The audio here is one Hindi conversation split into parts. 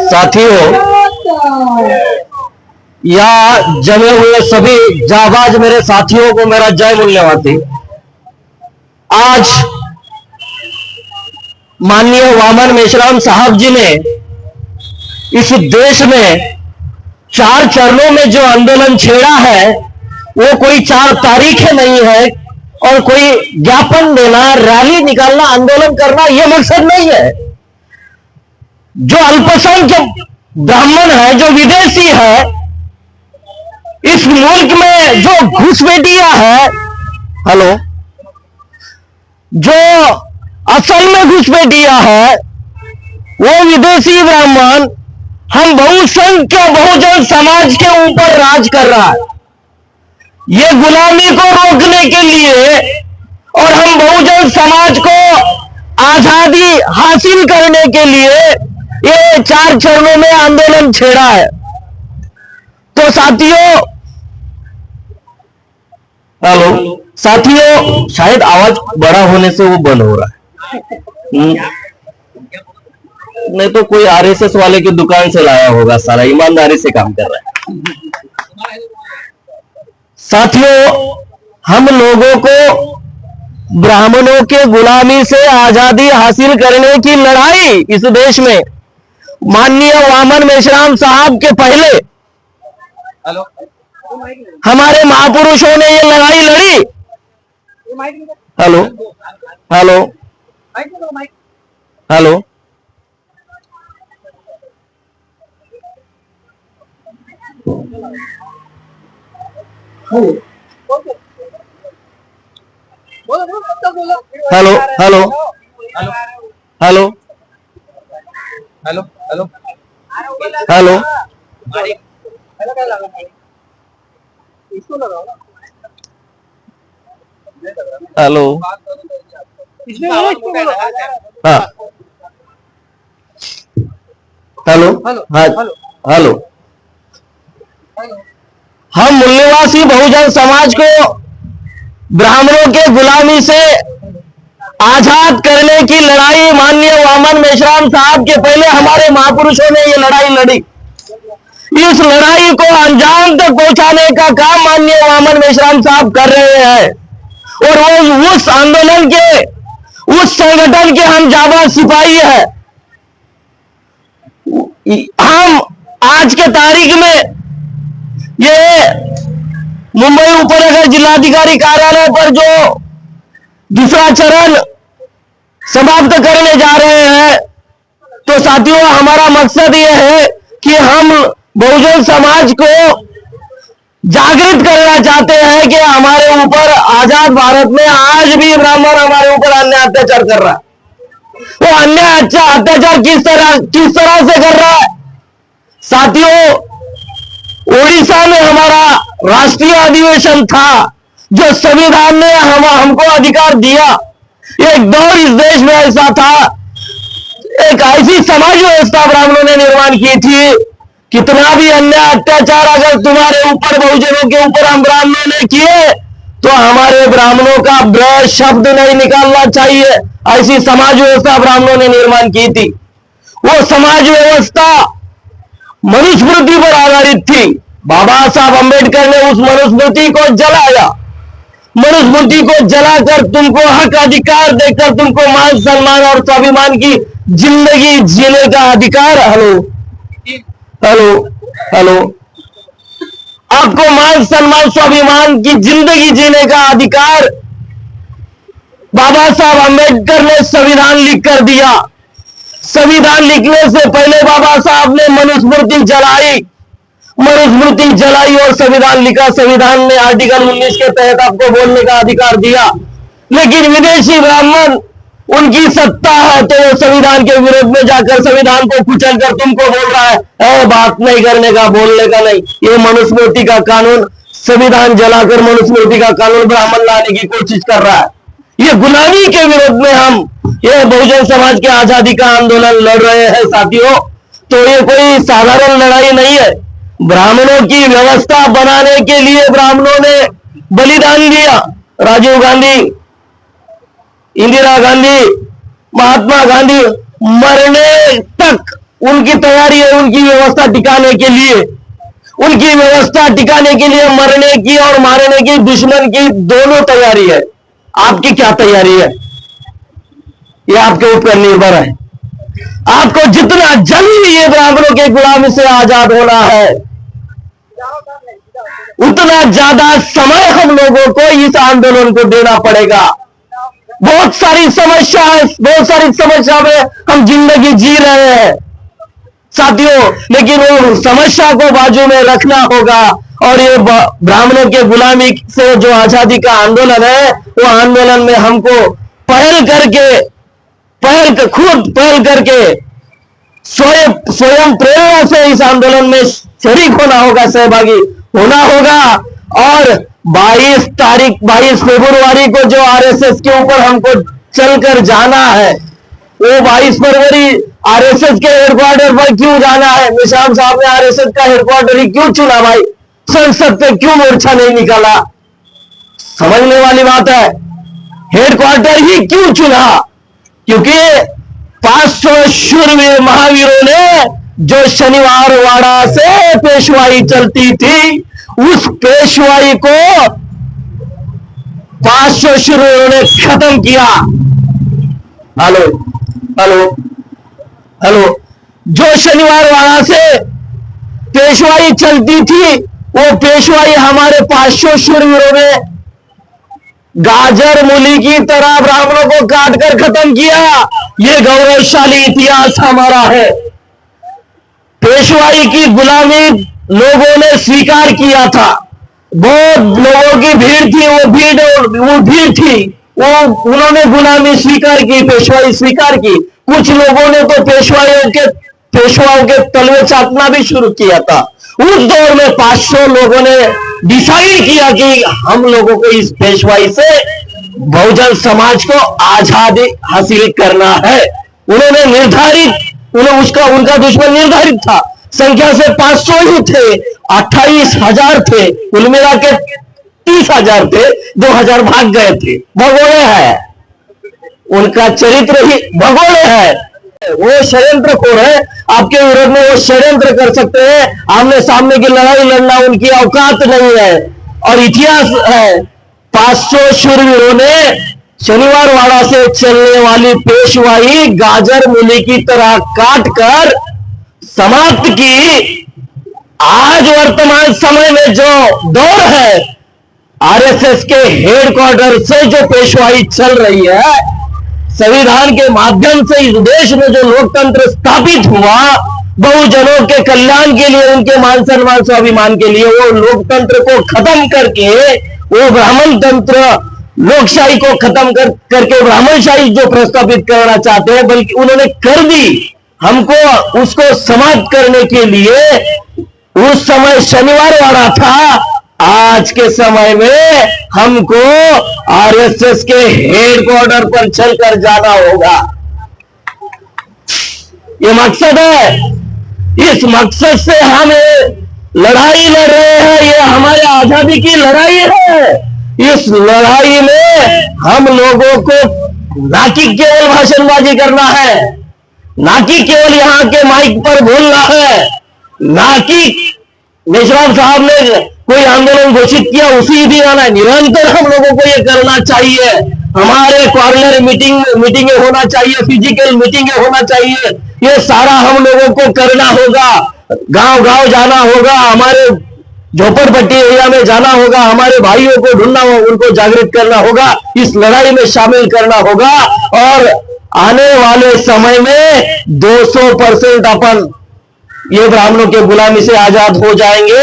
साथियों, या जमे हुए सभी जाबाज मेरे साथियों को मेरा जय मूल्यवाती। आज माननीय वामन मेश्राम साहब जी ने इस देश में 4 चरणों में जो आंदोलन छेड़ा है वो कोई 4 तारीखें नहीं है और कोई ज्ञापन देना, रैली निकालना, आंदोलन करना ये मकसद नहीं है। जो अल्पसंख्यक ब्राह्मण है, जो विदेशी है, इस मुल्क में जो घुसपैठिया है, हेलो, जो असल में घुसपैठिया है वो विदेशी ब्राह्मण हम बहुसंख्यक बहुजन समाज के ऊपर राज कर रहा है। ये गुलामी को रोकने के लिए और हम बहुजन समाज को आजादी हासिल करने के लिए ये 4 चरणों में आंदोलन छेड़ा है। तो साथियों, हेलो साथियों, शायद आवाज बड़ा होने से वो बंद हो रहा है। नहीं तो कोई आरएसएस वाले की दुकान से लाया होगा, सारा ईमानदारी से काम कर रहा है। साथियों, हम लोगों को ब्राह्मणों के गुलामी से आजादी हासिल करने की लड़ाई इस देश में माननीय वामन मेश्राम साहब के पहले हमारे महापुरुषों ने ये लड़ाई लड़ी। Hello hello hello hello hello hello hello hello hello hello, हाँ हेलो हेलो, हम मूल्यवासी बहुजन समाज को ब्राह्मणों के गुलामी से आजाद करने की लड़ाई माननीय वामन मेश्राम साहब के पहले हमारे महापुरुषों ने ये लड़ाई लड़ी। इस लड़ाई को अंजाम तक पहुंचाने का काम माननीय वामन मेश्राम साहब कर रहे हैं और वो उस आंदोलन के, उस संगठन के हम जाबाज सिपाही हैं। हम आज के तारीख में ये मुंबई उपनगर जिलाधिकारी कार्यालय पर जो दूसरा चरण समाप्त करने जा रहे हैं, तो साथियों, हमारा मकसद ये है कि हम बहुजन समाज को जागृत करना चाहते हैं कि हमारे ऊपर आजाद भारत में आज भी ब्राह्मण हमारे ऊपर अन्याय अत्याचार कर रहा है। वो अन्याय अत्याचार किस तरह से कर रहा है? साथियों, ओडिशा में हमारा राष्ट्रीय अधिवेशन था, जो संविधान ने हमको अधिकार दिया। एक दौर इस देश में ऐसा था, एक ऐसी समाज व्यवस्था ब्राह्मणों ने निर्माण की थी, कितना भी अन्याय अत्याचार अगर तुम्हारे ऊपर, बहुजनों के ऊपर हम ब्राह्मणों ने किए तो हमारे ब्राह्मणों का ब्र शब्द नहीं निकालना चाहिए। ऐसी समाज व्यवस्था ब्राह्मणों ने निर्माण की थी। वो समाज व्यवस्था मनुस्मृति पर आधारित थी। बाबा साहब अंबेडकर ने उस मनुस्मृति को जलाया। मनुस्मृति को जलाकर तुमको हक अधिकार देकर तुमको मान सम्मान और स्वाभिमान की जिंदगी जीने का अधिकार, हेलो हेलो हेलो, आपको मान सम्मान स्वाभिमान की जिंदगी जीने का अधिकार बाबा साहब अंबेडकर ने संविधान लिख कर दिया। संविधान लिखने से पहले बाबा साहब ने मनुस्मृति जलाई, मनुस्मृति जलाई और संविधान लिखा। संविधान ने आर्टिकल 19 के तहत आपको बोलने का अधिकार दिया, लेकिन विदेशी ब्राह्मण, उनकी सत्ता है तो वो संविधान के विरोध में जाकर संविधान को कुचल कर तुमको बोल रहा है बात नहीं करने का, बोलने का नहीं। ये मनुस्मृति का कानून, संविधान जलाकर मनुस्मृति का कानून ब्राह्मण लाने की कोशिश कर रहा है। ये गुलामी के विरोध में हम ये बहुजन समाज के आजादी का आंदोलन लड़ रहे हैं साथियों। तो ये कोई साधारण लड़ाई नहीं है। ब्राह्मणों की व्यवस्था बनाने के लिए ब्राह्मणों ने बलिदान दिया। राजीव गांधी, इंदिरा गांधी, महात्मा गांधी मरने तक उनकी तैयारी है उनकी व्यवस्था टिकाने के लिए, उनकी व्यवस्था टिकाने के लिए मरने की और मारने की, दुश्मन की दोनों तैयारी है। आपकी क्या तैयारी है? यह आपके ऊपर निर्भर है। आपको जितना जल्दी ये ब्राह्मणों के गुलामी से आजाद होना है, उतना ज्यादा समय हम लोगों को इस आंदोलन को देना पड़ेगा। बहुत सारी समस्या में हम जिंदगी जी रहे हैं साथियों, लेकिन वो समस्या को बाजू में रखना होगा और ये ब्राह्मणों के गुलामी से जो आजादी का आंदोलन है, वो आंदोलन में हमको खुद पहल करके स्वयं प्रेरणा से इस आंदोलन में शरीक होना होगा, सहभागी होना होगा। और 22 फरवरी को जो आरएसएस के ऊपर हमको चलकर जाना है, वो 22 फरवरी आरएसएस के हेडक्वार्टर पर क्यों जाना है? मेश्राम साहब ने आरएसएस का हेडक्वार्टर ही क्यों चुना भाई? संसद पे क्यों मोर्चा नहीं निकाला? समझने वाली बात है। हेडक्वार्टर ही क्यों चुना? क्योंकि 500 शूरवीर महावीरों ने जो शनिवार वाड़ा से पेशवाई चलती थी, उस पेशवाई को 500 शूरवीरों ने खत्म किया। हेलो हेलो हेलो, जो शनिवार वाड़ा से पेशवाई चलती थी, वो पेशवाई हमारे 500 शूरवीरों ने गाजर मूली की तरह ब्राह्मणों को काटकर खत्म किया। ये गौरवशाली इतिहास हमारा है। पेशवाई की गुलामी लोगों ने स्वीकार किया था। बहुत लोगों की भीड़ थी, वो भीड़ थी, वो उन्होंने गुलामी स्वीकार की, पेशवाई स्वीकार की। कुछ लोगों ने तो पेशवाओं के तलवे चाटना भी शुरू किया था। उस दौर में 500 लोगों ने डिसाइड किया कि हम लोगों को इस पेशवाई से बहुजन समाज को आजादी हासिल करना है। उनका दुश्मन निर्धारित था। संख्या से 500 ही थे, 28,000 थे, कुल मिला के 30,000 थे, 2,000 भाग गए थे। भगोड़े है, उनका चरित्र ही भगोड़े है। वो षड्यंत्रखोर है। आपके विरोध में वो षड्यंत्र कर सकते हैं, आमने सामने की लड़ाई लड़ना उनकी औकात नहीं है। और इतिहास है, 500 शूरवीरों ने शनिवार वाड़ा से चलने वाली पेशवाई गाजर मूली की तरह काट कर समाप्त की। आज वर्तमान समय में जो दौर है, आरएसएस के हेडक्वार्टर से जो पेशवाई चल रही है, संविधान के माध्यम से इस देश में जो लोकतंत्र स्थापित हुआ, बहुजनों के कल्याण के लिए, उनके मान सम्मान स्वाभिमान के लिए, वो लोकतंत्र को खत्म करके वो ब्राह्मण तंत्र, लोकशाही को खत्म करके ब्राह्मणशाही जो प्रस्तापित करना चाहते हैं, बल्कि उन्होंने कर दी। हमको उसको समाप्त करने के लिए उस समय शनिवार वाड़ा था, आज के समय में हमको आरएसएस के हेडक्वार्टर पर चलकर जाना होगा। ये मकसद है। इस मकसद से हम लड़ाई लड़ रहे हैं। ये हमारे आजादी की लड़ाई है। इस लड़ाई में हम लोगों को ना कि केवल भाषणबाजी करना है, ना कि केवल यहां के माइक पर बोलना है, ना कि मेश्राम साहब ने कोई आंदोलन घोषित किया उसी दिन आना है। निरंतर हम लोगों को ये करना चाहिए। हमारे कॉर्नर मीटिंगें होना चाहिए, फिजिकल मीटिंगें होना चाहिए। ये सारा हम लोगों को करना होगा। गांव गांव जाना होगा, हमारे झोपड़पट्टी एरिया में जाना होगा, हमारे भाइयों को ढूंढना होगा, उनको जागृत करना होगा, इस लड़ाई में शामिल करना होगा। और आने वाले समय में 200% अपन ये ब्राह्मणों के गुलामी से आजाद हो जाएंगे।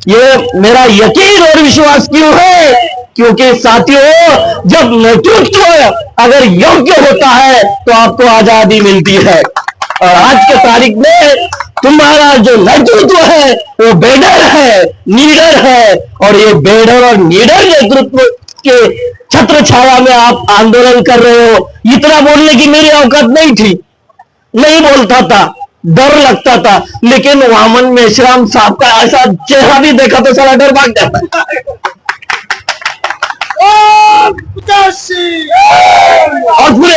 ये मेरा यकीन और विश्वास क्यों है? क्योंकि साथियों, जब नेतृत्व अगर योग्य होता है तो आपको आजादी मिलती है। और आज के तारीख में तुम्हारा जो नेतृत्व है वो बेडर है, नीडर है। और ये बेडर और नीडर नेतृत्व के छत्र छाया में आप आंदोलन कर रहे हो। इतना बोलने की मेरी औकात नहीं थी, नहीं बोलता था, डर लगता था। लेकिन वामन मेश्राम साहब का ऐसा चेहरा भी देखा तो सारा डर भाग जाता है। और पूरे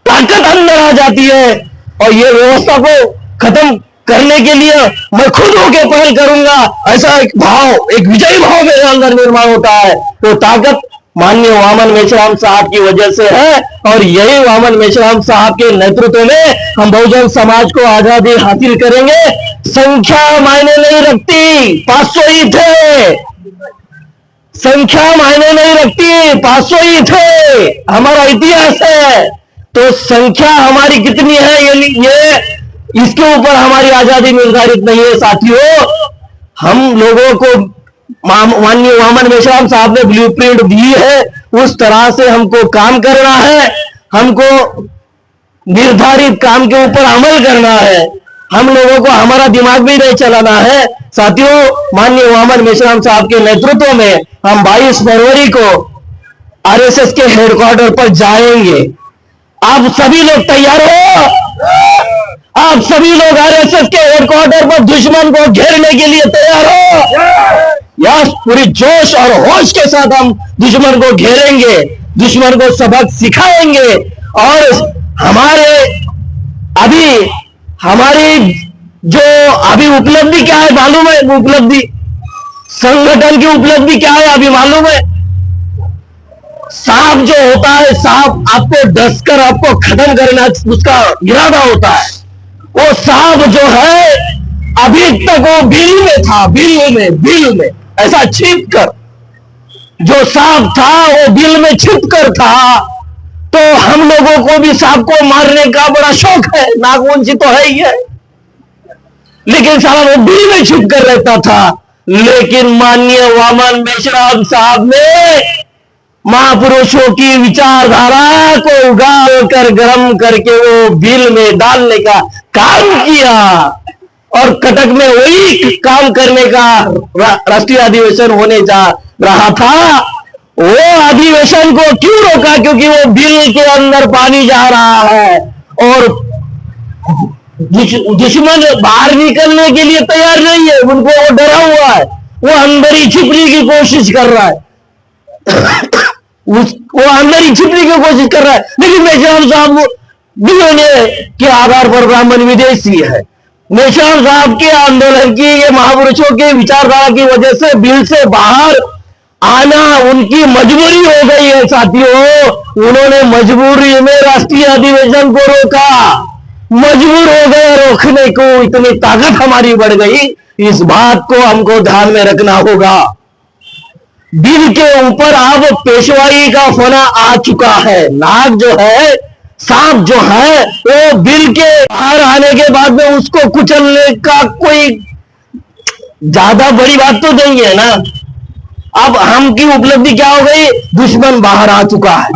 ताकत अंदर आ जाती है। और ये व्यवस्था को खत्म करने के लिए मैं खुद होके पहल करूंगा, ऐसा एक भाव, एक विजयी भाव मेरे अंदर निर्माण होता है। तो ताकत माननीय वामन मेश्राम साहब की वजह से है, और यही वामन मेश्राम साहब के नेतृत्व में हम बहुजन समाज को आजादी हासिल करेंगे। संख्या मायने नहीं रखती, 500 ही थे, संख्या मायने नहीं रखती, 500 ही थे, हमारा इतिहास है। तो संख्या हमारी कितनी है ये इसके ऊपर हमारी आजादी निर्धारित नहीं है साथियों। हम लोगों को माननीय वामन मेश्राम साहब ने ब्लूप्रिंट दी है, उस तरह से हमको काम करना है, हमको निर्धारित काम के ऊपर अमल करना है। हम लोगों को हमारा दिमाग भी नहीं चलाना है साथियों। माननीय वामन मेश्राम साहब के नेतृत्व में हम 22 फरवरी को आरएसएस के हेडक्वार्टर पर जाएंगे। आप सभी लोग तैयार हो? आप सभी लोग आरएसएस के हेडक्वार्टर पर दुश्मन को घेरने के लिए तैयार हो? यस, पूरी जोश और होश के साथ हम दुश्मन को घेरेंगे, दुश्मन को सबक सिखाएंगे। और हमारी जो अभी उपलब्धि क्या है मालूम है? उपलब्धि, संगठन की उपलब्धि क्या है अभी मालूम है? सांप जो होता है, सांप आपको डसकर आपको खत्म करना उसका इरादा होता है। वो सांप जो है अभी तक वो बिल में था, बिल में ऐसा छिप कर, जो सांप था वो बिल में छिप कर था। तो हम लोगों को भी सांप को मारने का बड़ा शौक है, नागवंशी तो है ही है, लेकिन साला वो बिल में छिप कर रहता था। लेकिन माननीय वामन मेश्राम साहब ने महापुरुषों की विचारधारा को उगाल कर गर्म करके वो बिल में डालने का काम किया, और कटक में वही काम करने का राष्ट्रीय अधिवेशन होने जा रहा था। वो अधिवेशन को क्यों रोका? क्योंकि वो बिल के अंदर पानी जा रहा है और दुश्मन बाहर निकलने के लिए तैयार नहीं है, उनको वो डरा हुआ है, वो अंदर ही छिपने की कोशिश कर रहा है वो अंदर ही छिपने की कोशिश कर रहा है। लेकिन मेश्राम साहब डीएनए के आधार पर ब्राह्मण विदेशी है। मेश्राम साहब के आंदोलन की, ये महापुरुषों के विचारधारा की वजह से बिल से बाहर आना उनकी मजबूरी हो गई है साथियों। उन्होंने मजबूरी में राष्ट्रीय अधिवेशन को रोका, मजबूर हो गए रोकने को, इतनी ताकत हमारी बढ़ गई। इस बात को हमको ध्यान में रखना होगा। बिल के ऊपर अब पेशवाई का फना आ चुका है। नाग जो है, सांप जो है, वो बिल के बाहर आने के बाद में उसको कुचलने का कोई ज्यादा बड़ी बात तो नहीं है ना। अब हम की उपलब्धि क्या हो गई? दुश्मन बाहर आ चुका है,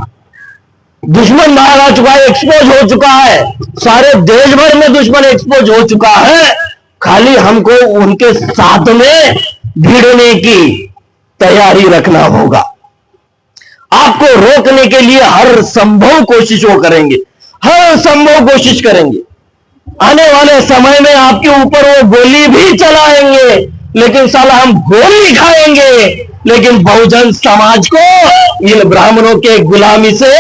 दुश्मन बाहर आ चुका है, एक्सपोज हो चुका है, सारे देश भर में दुश्मन एक्सपोज हो चुका है। खाली हमको उनके साथ में भिड़ने की तैयारी रखना होगा। आपको रोकने के लिए हर संभव कोशिश वो करेंगे, हर संभव कोशिश करेंगे। आने वाले समय में आपके ऊपर वो गोली भी चलाएंगे, लेकिन साला हम गोली खाएंगे, लेकिन बहुजन समाज को इन ब्राह्मणों के गुलामी से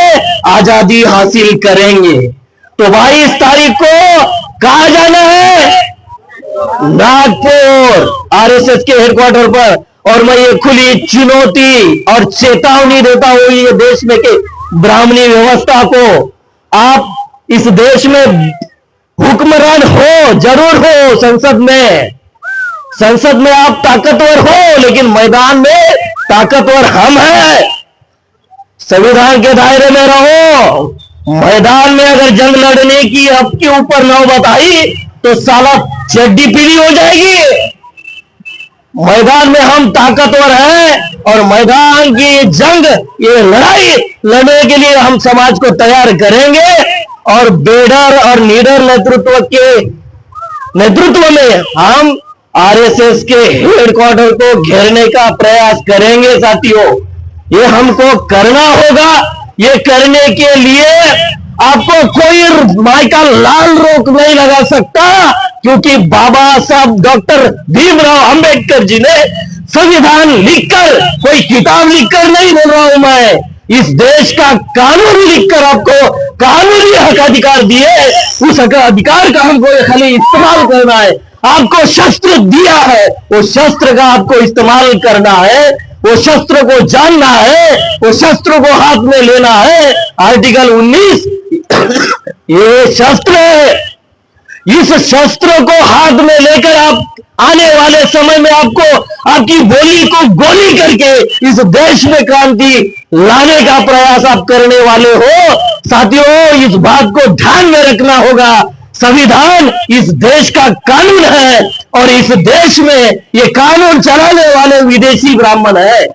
आजादी हासिल करेंगे। तो 22 तारीख को कहां जाना है? नागपुर आरएसएस के हेडक्वार्टर पर। और मैं ये खुली चुनौती और चेतावनी देता हूं ये देश में के ब्राह्मणी व्यवस्था को, आप इस देश में हुक्मरान हो, जरूर हो, संसद में आप ताकतवर हो, लेकिन मैदान में ताकतवर हम हैं। संविधान के दायरे में रहो। मैदान में अगर जंग लड़ने की आपके ऊपर नौबत आई तो साला चड्डी पीली हो जाएगी। मैदान में हम ताकतवर हैं और मैदान की जंग, ये लड़ाई लड़ने के लिए हम समाज को तैयार करेंगे। और बेडर और नीडर नेतृत्व के नेतृत्व में हम आरएसएस के हेडक्वार्टर को घेरने का प्रयास करेंगे साथियों। ये हमको करना होगा। ये करने के लिए आपको कोई माई का लाल रोक नहीं लगा सकता, क्योंकि बाबा साहब डॉक्टर भीमराव अंबेडकर जी ने संविधान लिखकर, कोई किताब लिखकर नहीं बोल रहा हूं मैं, इस देश का कानून लिखकर आपको कानूनी हक अधिकार दिए, उस हक अधिकार का हमको खाली इस्तेमाल करना है। आपको शस्त्र दिया है, वो शस्त्र का आपको इस्तेमाल करना है, वो शस्त्र को जानना है, वो शस्त्र को हाथ में लेना है। आर्टिकल 19 ये शस्त्र है। इस शस्त्र को हाथ में लेकर आप आने वाले समय में आपको आपकी बोली को गोली करके इस देश में क्रांति लाने का प्रयास आप करने वाले हो। साथियों, इस बात को ध्यान में रखना होगा। संविधान इस देश का कानून है और इस देश में ये कानून चलाने वाले विदेशी ब्राह्मण है।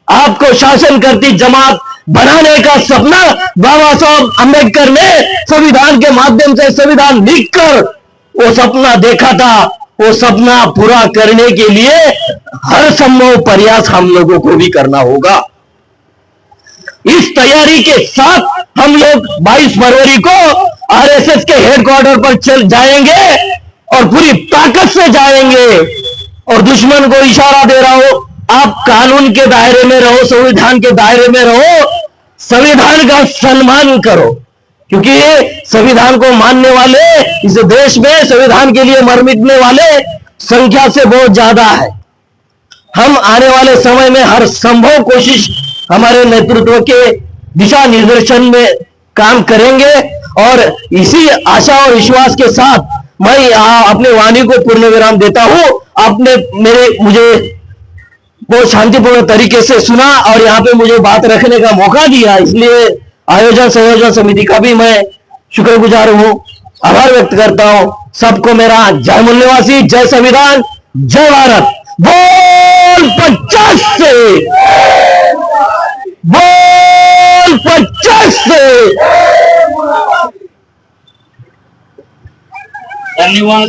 आपको शासन करती जमात बनाने का सपना बाबा साहब अम्बेडकर ने संविधान के माध्यम से संविधान लिखकर वो सपना देखा था। वो सपना पूरा करने के लिए हर संभव प्रयास हम लोगों को भी करना होगा। इस तैयारी के साथ हम लोग 22 फरवरी को आरएसएस के हेडक्वार्टर पर चल जाएंगे और पूरी ताकत से जाएंगे और दुश्मन को इशारा दे रहा हो, आप कानून के दायरे में रहो, संविधान के दायरे में रहो, संविधान का सम्मान करो, क्योंकि संविधान को मानने वाले इस देश में संविधान के लिए मर मिटने वाले संख्या से बहुत ज्यादा है। हम आने वाले समय में हर संभव कोशिश हमारे नेतृत्व के दिशा निर्देशन में काम करेंगे और इसी आशा और विश्वास के साथ मैं अपने वाणी को पूर्ण विराम देता हूं। आपने मुझे बहुत शांतिपूर्ण तरीके से सुना और यहाँ पे मुझे बात रखने का मौका दिया, इसलिए आयोजन संयोजन समिति का भी मैं शुक्रगुजार हूं, आभार व्यक्त करता हूं। सबको मेरा जय मूल्यवासी, जय संविधान, जय भारत। बोल 50 से, बोल 50 से। धन्यवाद।